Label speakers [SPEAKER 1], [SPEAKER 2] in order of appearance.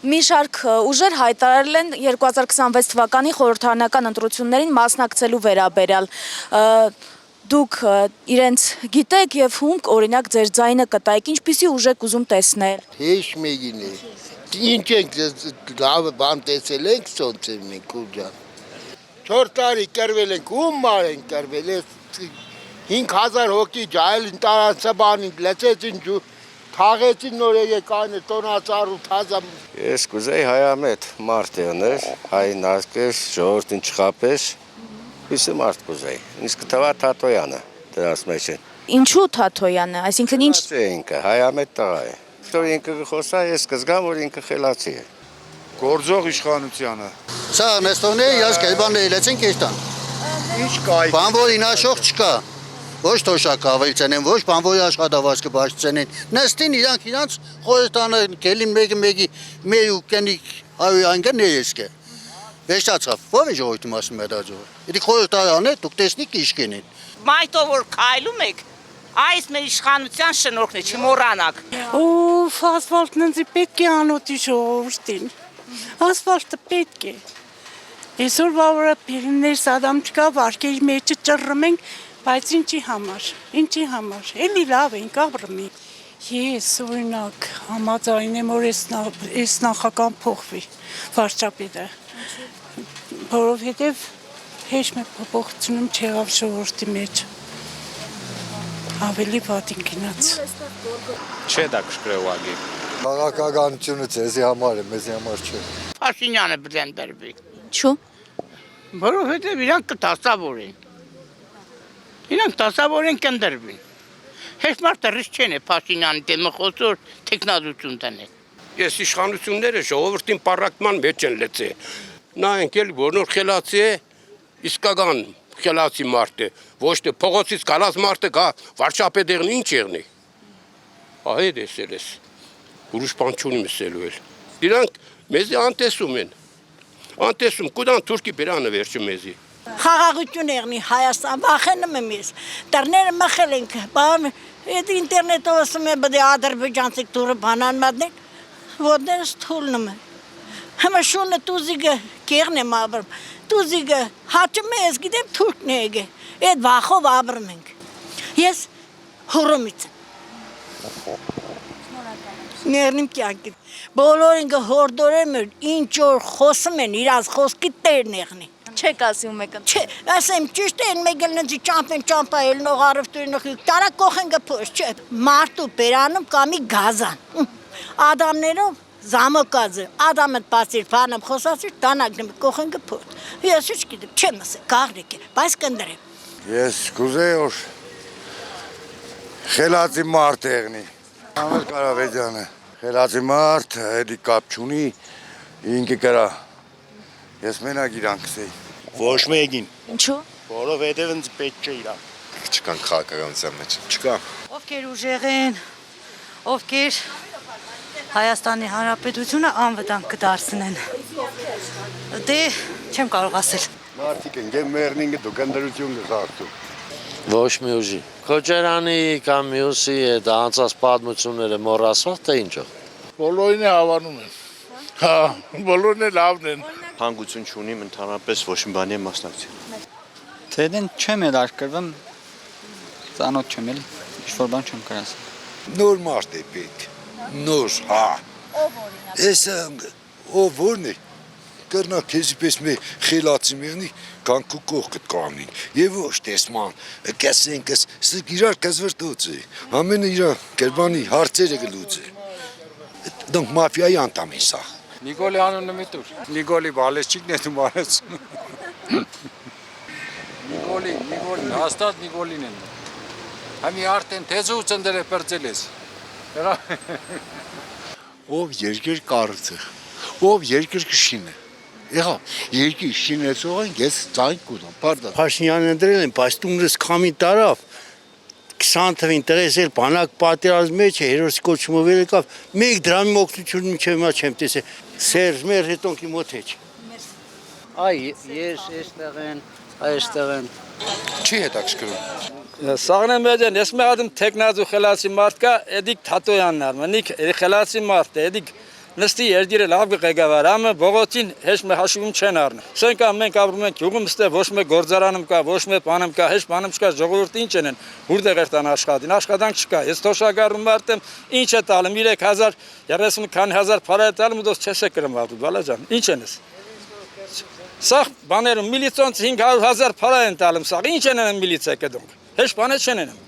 [SPEAKER 1] Մի շարք ուժեր հայտարարել են 2026 թվականի խորհրդարանական ընտրություններին մասնակցելու վերաբերյալ։ Դուք իրենց գիտեք եւ հումք օրինակ ձեր ձայնը կտայիք, ինչպիսի ուժ եք ուզում տեսնել։
[SPEAKER 2] Հեշ մեկին է։ Ինչ ենք լավ բան տեսել ենք սոցիալ մենք ուժան։ 4 տարի կրվել ենք, ում մար ենք կրվել, 5000 հոգի ջայլ տարածաբանին լեցեցին Թաղեցին նոր եկան տոնածառու թազամ։
[SPEAKER 3] Ես կուզեի հայամետ մարդ եղներ, հայ նարկեր, ժողովրդին չխապես, իսը մարդ կուզեի, իսկ թվա Թաթոյանը դրաց մեջ են։
[SPEAKER 1] Ինչու Թաթոյանը, այսինքն ինչ։
[SPEAKER 3] Ինքը հայամետ տղա է, որ ինքը խոսա, ես կզգամ, որ ինքը խելացի է։
[SPEAKER 4] Գործող իշխանությանը։
[SPEAKER 5] Սա նեստորները ես կերբանն էլեցին կեշտան։
[SPEAKER 4] Ինչ կայք։
[SPEAKER 5] Բանվորին աշող չկա։ Ոչ թոշակ ավելցեն են, ոչ բանվորի աշխատավարձը բարձրացնեն։ Նստին իրանք խորհրդանը գելին մեկի մեր ու կենիկ հայոյանքը ներեսկե։ Վեշտացավ, ով է ժողովրդի մասին մետաջող։ Իդի խորհրդարանը դուք տեսնիք ինչ կենին։
[SPEAKER 6] Մայթով որ քայլում եք, այս մեր իշխանության շնորհքն է, չմոռանաք։
[SPEAKER 7] Օֆ, ասֆալտն ինձ պետք է անոթի ժողովրդին։ Ասֆալտը պետք է։ Այսօր բավարը պիրներ սադամ չկա, վարկերի մեջը ճռռում ենք, բայց ինչի համար, էլի լավ ենք ապրում ենք։ Ես օրինակ համաձայնեմ, որ այս նախական փոխվի վարչապետը, որովհետև հեշ մեկ փոփոխությունում չեղավ ժողովրդի մեջ, ավելի վատին գնաց։
[SPEAKER 4] Չէ դա կշկրեվագի։
[SPEAKER 8] Քաղաքականությունը ձեզի համար է, մեզի համար չէ։
[SPEAKER 6] Փաշինյանը պետք է ընտրվի։
[SPEAKER 1] Ինչու։
[SPEAKER 6] Որովհետև իրանք կտասավորեն։ Իրանք տասավորեն կնդրվին։ Հեշ մարդը ռիսկ չեն է Փաշինյանի դեմ խոսոր տեխնազություն տանել։
[SPEAKER 9] Ես իշխանությունները ժողովրդին պարակման մեջ են լեցել։ Նայենք էլ որ խելացի է, իսկական խելացի մարդ է, ոչ թե փողոցից գալած մարդը գա վարչապետերն ինչ եղնի։ Ահա դեսել ես։ Ուրիշ բան չունի մսելու էլ։ Իրանք մեզի անտեսում են։ Անտեսում կուդան թուրքի բերանը վերջը մեզի։
[SPEAKER 7] Խաղաղություն եղնի Հայաստան, վախենում եմ ես, տերները մխել ենք, բան, այդ ինտերնետով ասում է բդե ադրբեջանցիկ տուրը բանան մադնեք, ոտներս թուլնում է, հմը շունը տուզիգը կեղն եմ աբրում, տուզիգը հաճում է ես գիտեմ թուրքն է եգե, այդ վախով աբրում ենք, ես հորոմից եմ, ներնիմ կյանքիտ, բոլորին հորդորեմ էր, ինչ որ խոսում են, իրազ խոսքի տերն եղնի,
[SPEAKER 1] Չեք ասում եք։
[SPEAKER 7] Չէ, ասեմ ճիշտ է, մեկ էլ նձի ճամպա ելնող առևտրինող տարա կողեն գփոս, չէ, մարտու բերանում կամի գազան։ Ադամներով զամոկազը, ադամդ պասիր բանամ խոսացիր, տանագնեմ կողեն գփոս։ Ես ինչ գիտեմ, չեմ ասել, գաղրիկ է, բայց կնդրեմ։
[SPEAKER 8] Ես կուզեի որ խելացի մարդ եղնի։ Ամեր Կարավեջյանը, խելացի մարդ, էդի կապ չունի, ինքը կրա։ Ես մենակ իրան կսեի։
[SPEAKER 4] Ոչ մեկին։
[SPEAKER 1] Ինչու։
[SPEAKER 4] Որովհետև ինձ պետք չէ իրան։
[SPEAKER 3] Չկան քաղաքականության մեջ։
[SPEAKER 4] Չկա։
[SPEAKER 10] Ովքեր ուժեղ են, ովքեր Հայաստանի Հանրապետությունը անվտանգ կդարձնեն։ Դե չեմ կարող ասել։
[SPEAKER 8] Մարդիկ են, գեմ մերնինգը դու կնդրություն կզարդում։
[SPEAKER 11] Ոչ մի ուժի։ Քոչարյանի կամ մյուսի այդ անցած պատմությունները մոռացավ թե ինչով։
[SPEAKER 4] Բոլորին է հավանում են։ Հա, բոլորն է լավն են։
[SPEAKER 3] Հանգություն չունիմ ընդհանրապես ոչ մի բանի եմ մասնակցել։
[SPEAKER 12] Թե դեն չեմ էլ արկրվում, ծանոթ չեմ էլ, ինչ-որ բան չեմ կրասել։
[SPEAKER 8] Նոր մարդ է պետք, նոր, հա։ Ես ով որն է, կրնա քեզի պես մի խելացի միանի կանքու կողքդ կանին, և ոչ տեսման, կեսենքս, սկ իրար կզվրտոց է, ամենը իրար կերբանի հարցերը գլուց է։ Դոնք մաֆիայի անտամ են սաղ։
[SPEAKER 12] Նիկոլի անունը մի տուր։ Նիկոլի բալեսչիկն է դու մարեցում։ Նիկոլի, հաստատ Նիկոլին են։ Համի արդեն թեզու ծնդեր է պրծել ես։
[SPEAKER 8] Ով երկիր կարծը, ով երկիր կշինը։ Եղա, երկիր շինեցող են, ես ծայնք կուդամ, պարդա։
[SPEAKER 2] Փաշինյանն ընդրել են, բայց տունրս քամի տարավ, 20 թվին տրեսել, բանակ պատերազմ մեջ է, հերոսի կոչումով եկավ, մեկ դրամի մոգնություն մինչև հիմա չեմ տեսել, Սերժ մեր հետոնքի մոտ էջ։
[SPEAKER 12] Այ, ես այստեղ են։
[SPEAKER 8] Չի հետաքրքրում։
[SPEAKER 12] Սաղնեմ մեջան, ես մեղադում թեկնազու խելացի մարդ կա, էդիկ Թաթոյանն արմնիկ, խելացի մարդ է, էդիկ նստի երդիրը լավ ղեկավարամը բողոցին հեշ մը հաշվում չեն առնում։ Սենք մենք ապրում ենք գյուղում, ստե ոչ մի գործարանում կա, ոչ մի բանում կա, հեշ բանում չկա, ժողովուրդը ինչ են, որտեղ էր տան աշխատին, աշխատանք չկա։ Ես թոշակառու մարդ եմ, ինչ է տալım 3000, 30 քանի հազար փարա է տալım ու դոս չես է կրում ապու, բալաջան։ Ինչ են ես։ Սա բաներում միլիցոնց 500,000 փարա են տալım, սա ինչ են միլիցիա կդոնք։ Հեշ բանը չեն են։